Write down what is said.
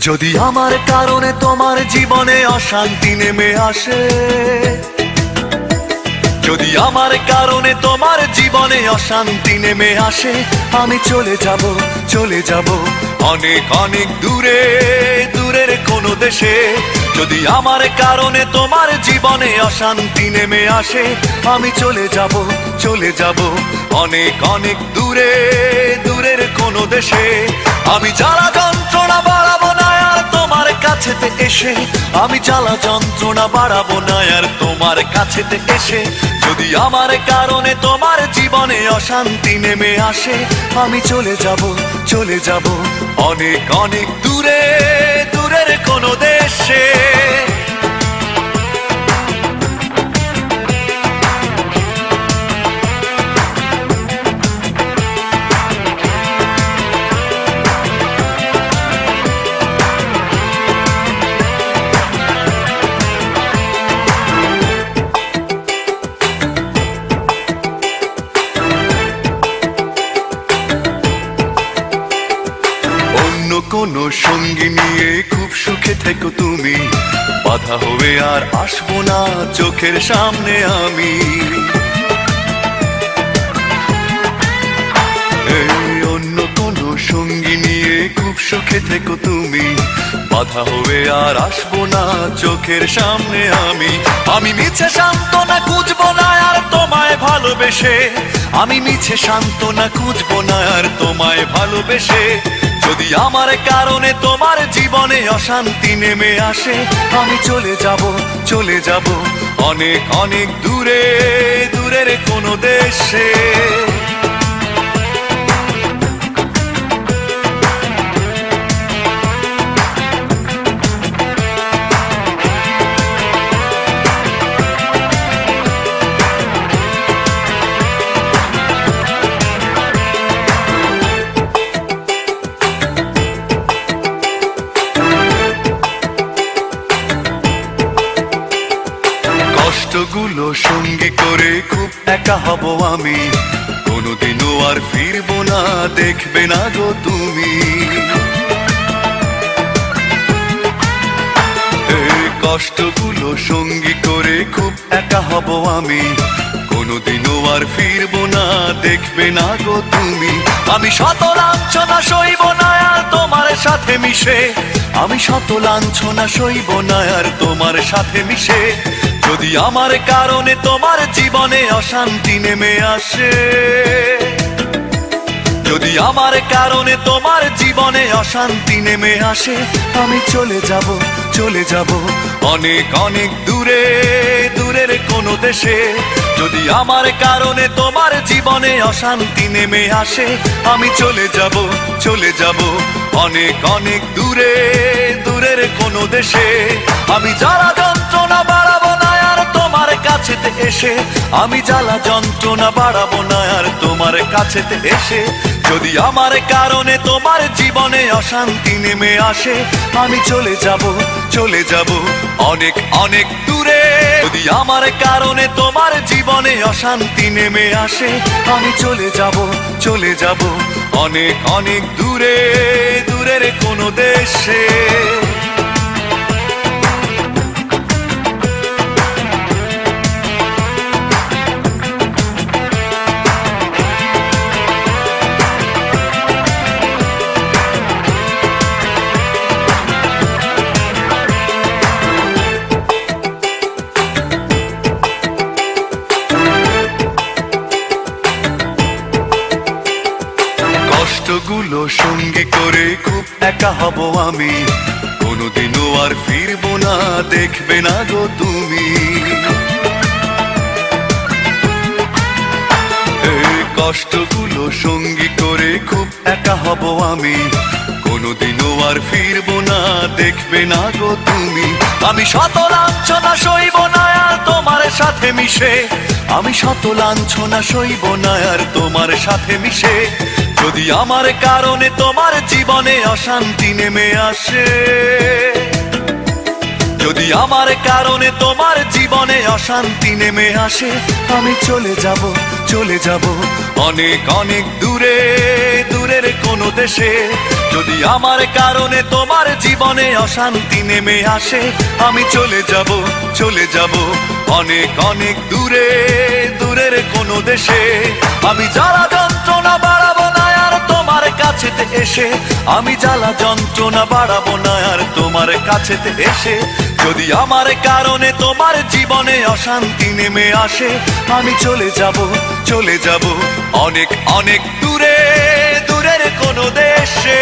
যদি আমার কারণে তোমার জীবনে অশান্তি নেমে আসে, যদি আমার কারণে তোমার জীবনে অশান্তি নেমে আসে, আমি চলে যাব, চলে যাব অনেক অনেক দূরে, দূরের কোনো দেশে। যদি আমার কারণে তোমার জীবনে অশান্তি নেমে আসে, আমি চলে যাব, চলে যাব অনেক অনেক দূরে, দূরের কোনো দেশে। আমি জ্বালা যন্ত্রণা বাড়াবো না আর তোমার কাছেতে এসে, আমি জ্বালা যন্ত্রণা বাড়াবো না আর তোমার কাছেতে এসে। যদি আমার কারণে তোমার জীবনে অশান্তি নেমে আসে, আমি চলে যাব, চলে যাব অনেক অনেক দূরে, দূরের কোনো দেশে। কোনো সঙ্গী নিয়ে খুব সুখে থেকো তুমি, বাধা হবে আর আসবো না চোখের সামনে আমি। অন্য কোনো সঙ্গী নিয়ে খুব সুখে থেকো তুমি, বাধা হবে আর আসবো না চোখের সামনে আমি। আমি মিছে সান্ত্বনা খুঁজবো না আর তোমায় ভালোবেসে, আমি মিছে সান্ত্বনা খুঁজবো না আর তোমায় ভালোবেসে। যদি আমার কারণে তোমার জীবনে অশান্তি নেমে আসে, আমি চলে যাব, চলে যাব অনেক অনেক দূরে, দূরের কোনো দেশে। কষ্টগুলো সঙ্গী করে খুব একা হব আমি, কোনোদিনও আর ফিরবো না দেখবে না গো তুমি। কষ্টগুলো সঙ্গী করে খুব একা হব আমি, কোনোদিনও আর ফিরবো না দেখবে না গো তুমি। আমি শত লাঞ্ছনা সইব না আর তোমার সাথে মিশে, আমি শত লাঞ্ছনা সইব না আর তোমার সাথে মিশে। যদি আমার কারণে তোমার জীবনে অশান্তি নেমে আসে, যদি আমার কারণে তোমার জীবনে অশান্তি নেমে আসে, আমি চলে যাব, চলে যাব অনেক অনেক দূরে, দূরের কোনো দেশে। যদি আমার কারণে তোমার জীবনে অশান্তি নেমে আসে, আমি চলে যাব, চলে যাব অনেক অনেক দূরে, দূরের কোনো দেশে। আমি জ্বালা যন্ত্রণা বাড়াবো না আর তোমার কাছেতে এসে, আমি জ্বালা যন্ত্রণা বাড়াবো না আর তোমার কাছেতে এসে। যদি আমার কারণে তোমার জীবনে অশান্তি নেমে আসে, আমি চলে যাব, চলে যাব অনেক অনেক দূরে। যদি আমার কারণে তোমার জীবনে অশান্তি নেমে আসে, আমি চলে যাব, চলে যাব অনেক অনেক দূরে, দূরের কোনো দেশে। কষ্টগুলো সঙ্গী করে খুব একা হব আমি, কোনোদিনও আর ফিরবো না দেখবে না গো তুমি। কষ্টগুলো সঙ্গী করে খুব একা হব আমি, কোনোদিনও আর ফিরবো না দেখবে না গো তুমি। আমি শত লাঞ্ছনা সইব না আর তোমার সাথে মিশে, আমি শত লাঞ্ছনা সইব না আর তোমার সাথে মিশে। যদি আমার কারণে তোমার জীবনে অশান্তি নেমে আসে, যদি আমার কারণে তোমার জীবনে অশান্তি নেমে আসে, আমি চলে যাব, চলে যাব অনেক অনেক দূরে, দূরের কোনো দেশে। যদি আমার কারণে তোমার জীবনে অশান্তি নেমে আসে, আমি চলে যাব, চলে যাব অনেক অনেক দূরে, দূরের কোনো দেশে। আমি জ্বালা যন্ত্রণা বাড়াবো না আর তোমার কাছেতে এসে, আমি জ্বালা যন্ত্রণা বাড়াবো না আর তোমার কাছেতে এসে। যদি আমার কারণে তোমার জীবনে অশান্তি নেমে আসে, আমি চলে যাব, চলে যাব অনেক অনেক দূরে, দূরের কোনো দেশে।